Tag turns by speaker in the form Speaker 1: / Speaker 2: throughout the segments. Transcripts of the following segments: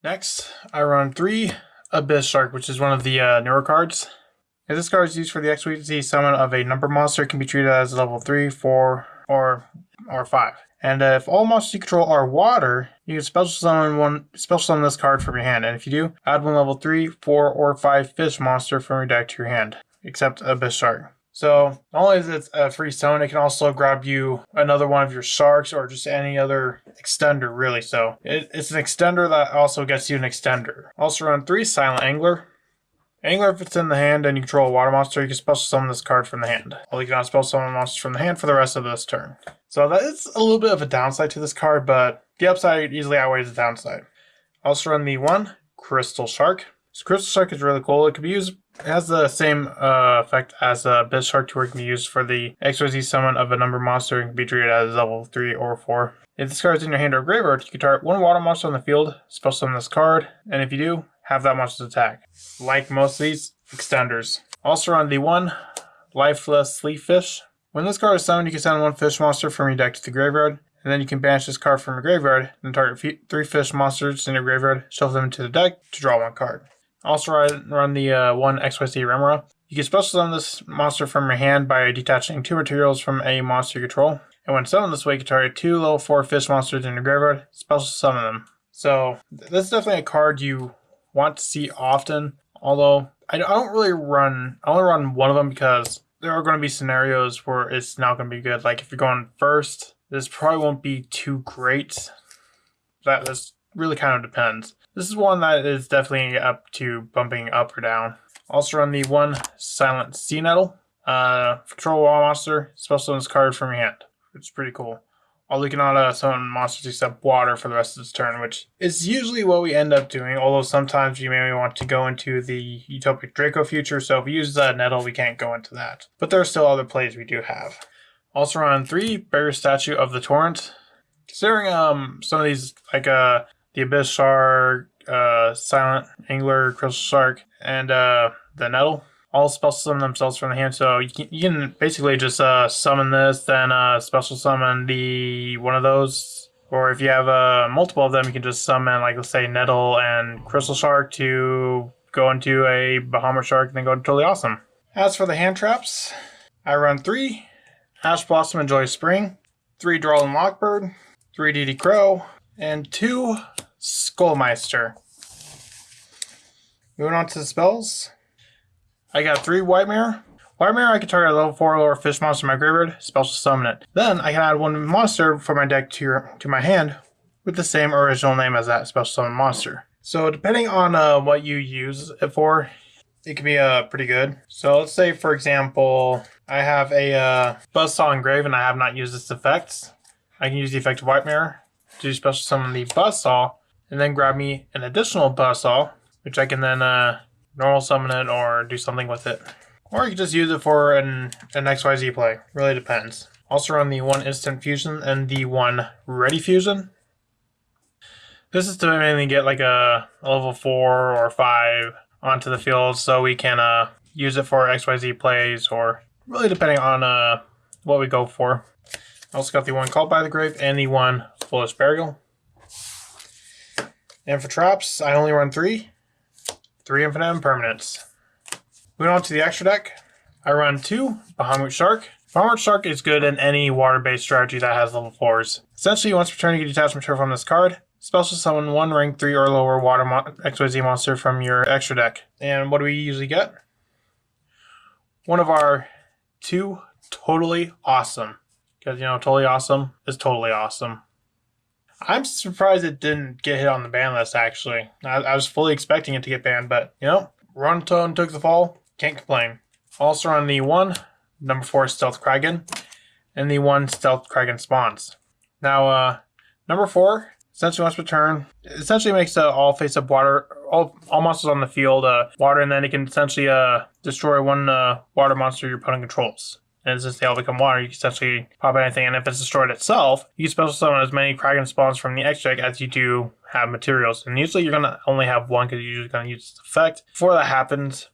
Speaker 1: Next, I run 3 Abyss Shark, which is one of the newer cards. If this card is used for the XYZ summon of a number monster, it can be treated as level 3, 4, or 5. And if all monsters you control are water, you can special summon this card from your hand. And if you do, add one level 3, 4, or 5 fish monster from your deck to your hand, except Abyss Shark. So not only is it a free summon, it can also grab you another one of your sharks or just any other extender, really. So it's an extender that also gets you an extender. Also run 3 Silent Angler. Angler, if it's in the hand and you control a water monster, you can special summon this card from the hand. Well, you cannot special summon monsters from the hand for the rest of this turn. So that is a little bit of a downside to this card, but the upside easily outweighs the downside. Also run the 1 Crystal Shark. So Crystal Shark is really cool. It can be used. It has the same effect as Abyss Shark, to where it can be used for the XYZ summon of a number monster and can be treated as level 3 or 4. If this card is in your hand or graveyard, you can target 1 water monster on the field, special summon this card, and if you do, have that monster's attack, like most of these extenders. Also run the 1 Lifeless Sleefish. When this card is summoned, you can send 1 fish monster from your deck to the graveyard, and then you can banish this card from your graveyard, and target 3 fish monsters in your graveyard, shuffle them into the deck to draw 1 card. Also run the 1 XYZ Remora. You can special summon this monster from your hand by detaching 2 materials from a monster you control. And when summoned this way, you can target 2 level 4 fish monsters in your graveyard, special summon them. So this is definitely a card you want to see often, although I only run one of them because there are going to be scenarios where it's not going to be good. Like if you're going first, this probably won't be too great. That really kind of depends. This is one that is definitely up to bumping up or down. Also run the 1 Silent Sea Nettle. Control wall monster, special summon this card from your hand, which is pretty cool. Although you cannot summon monsters except water for the rest of this turn, which is usually what we end up doing, although sometimes you may want to go into the Utopic Draco future, so if we use Nettle, we can't go into that. But there are still other plays we do have. Also run 3 Barrier Statue of the Torrent. Considering some of these, like the Abyss Shark, Silent Angler, Crystal Shark, and the Nettle, all special summon themselves from the hand, so you can basically just summon this, then special summon the one of those. Or if you have multiple of them, you can just summon, like, let's say Nettle and Crystal Shark to go into a Bahamut Shark and then go to Totally Awesome. As for the hand traps, I run 3 Ash Blossom and Joyous Spring, 3 Drawlin Lockbird, 3 DD Crow, and 2 Skullmeister. Moving on to the spells. I got 3 White Mirror. White Mirror, I can target a level 4 or lower fish monster in my graveyard, special summon it. Then I can add 1 monster from my deck to my hand with the same original name as that special summon monster. So depending on what you use it for, it can be pretty good. So let's say, for example, I have a Buzzsaw engraved and I have not used its effects. I can use the effect of White Mirror to special summon the Buzzsaw and then grab me an additional Buzzsaw, which I can then normal summon it or do something with it. Or you can just use it for an XYZ play. Really depends. Also run the 1 Instant Fusion and the 1 Ready Fusion. This is to mainly get like a level 4 or 5 onto the field so we can use it for XYZ plays, or really depending on what we go for. I also got the 1 Called by the Grave and the 1 Foolish Burial. And for traps, I only run 3 Infinite Impermanence. Moving on to the extra deck, I run 2 Bahamut Shark. Bahamut Shark is good in any water-based strategy that has level 4s. Essentially, once per turn, you can detach material from this card, special summon 1 rank 3 or lower water XYZ monster from your extra deck. And what do we usually get? One of our 2 Totally Awesome. Because, Totally Awesome is totally awesome. I'm surprised it didn't get hit on the ban list, actually. I was fully expecting it to get banned, but, Rontone took the fall. Can't complain. Also on the 1 number 4 Stealth Kraken, and the 1 Stealth Kraken Spawns. Now, number 4, essentially once per turn, essentially makes all face-up water, all monsters on the field water, and then it can essentially destroy 1 water monster your opponent controls. And since they all become water, you can essentially pop anything, and if it's destroyed itself, you can special summon as many Kraken spawns from the X deck as you do have materials. And usually you're going to only have 1 because you're usually going to use this effect. Before that happens,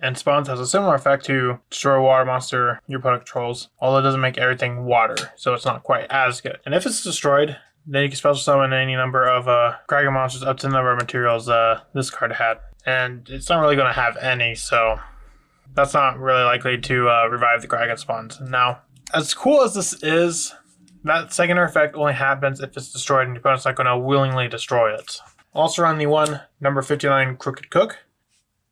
Speaker 1: and Spawns has a similar effect to destroy a water monster your opponent controls, although it doesn't make everything water, so it's not quite as good. And if it's destroyed, Then you can special summon any number of Kraken monsters up to the number of materials this card had. And it's not really going to have any, so that's not really likely to revive the Kraken spawns. Now, as cool as this is, that secondary effect only happens if it's destroyed and your opponent's not going to willingly destroy it. Also on the one, number 59, Crooked Cook.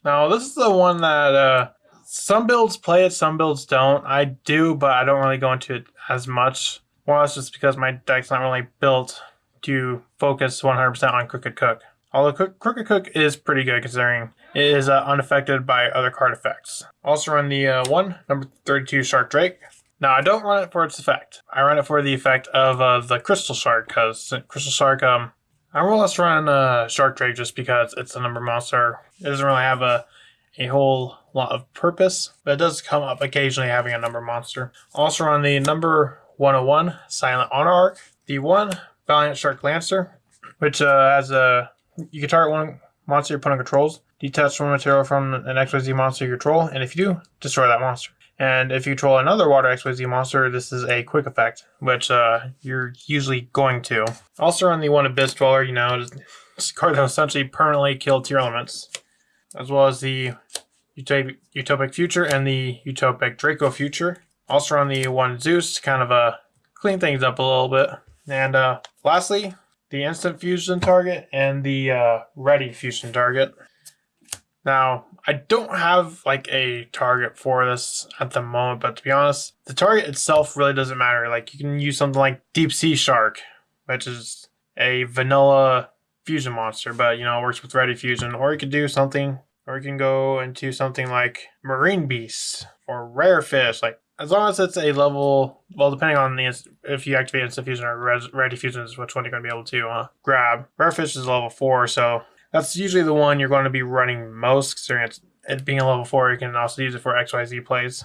Speaker 1: Now, this is the one that some builds play it, some builds don't. I do, but I don't really go into it as much. Well, that's just because my deck's not really built to focus 100% on Crooked Cook. Although Crooked Cook is pretty good considering it is unaffected by other card effects. Also run the one, number 32, Shark Drake. Now, I don't run it for its effect. I run it for the effect of the Crystal Shark, because Crystal Shark, I more or less run Shark Drake just because it's a number monster. It doesn't really have a whole lot of purpose, but it does come up occasionally having a number monster. Also run the number 101, Silent Honor Arc. The one, Valiant Shark Lancer, which has you can target one monster your opponent controls, detach one material from an XYZ monster you control, and if you do, destroy that monster. And if you control another water XYZ monster, this is a quick effect, which you're usually going to. Also on the one Abyss Dweller, it's a card that will essentially permanently kill tier elements, as well as the Utopic Future and the Utopic Draco Future. Also on the one Zeus to kind of clean things up a little bit. And lastly, the Instant Fusion target and the Ready Fusion target. Now, I don't have like a target for this at the moment, but to be honest, the target itself really doesn't matter. Like, you can use something like Deep Sea Shark, which is a vanilla fusion monster, but it works with Ready Fusion. Or you could do something, or you can go into something like Marine Beast or Rare Fish. Like, as long as it's a level, well, depending on if you activate Instant Fusion or Ready Fusion is which one you're going to be able to grab. Rare Fish is level 4, so that's usually the one you're going to be running most, considering it being a level 4. You can also use it for XYZ plays.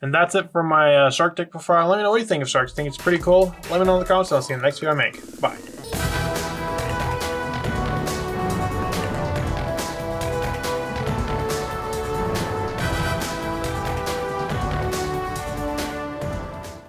Speaker 1: And that's it for my Shark deck profile. Let me know what you think of Sharks. Think it's pretty cool? Let me know in the comments. I'll see you in the next video I make. Bye.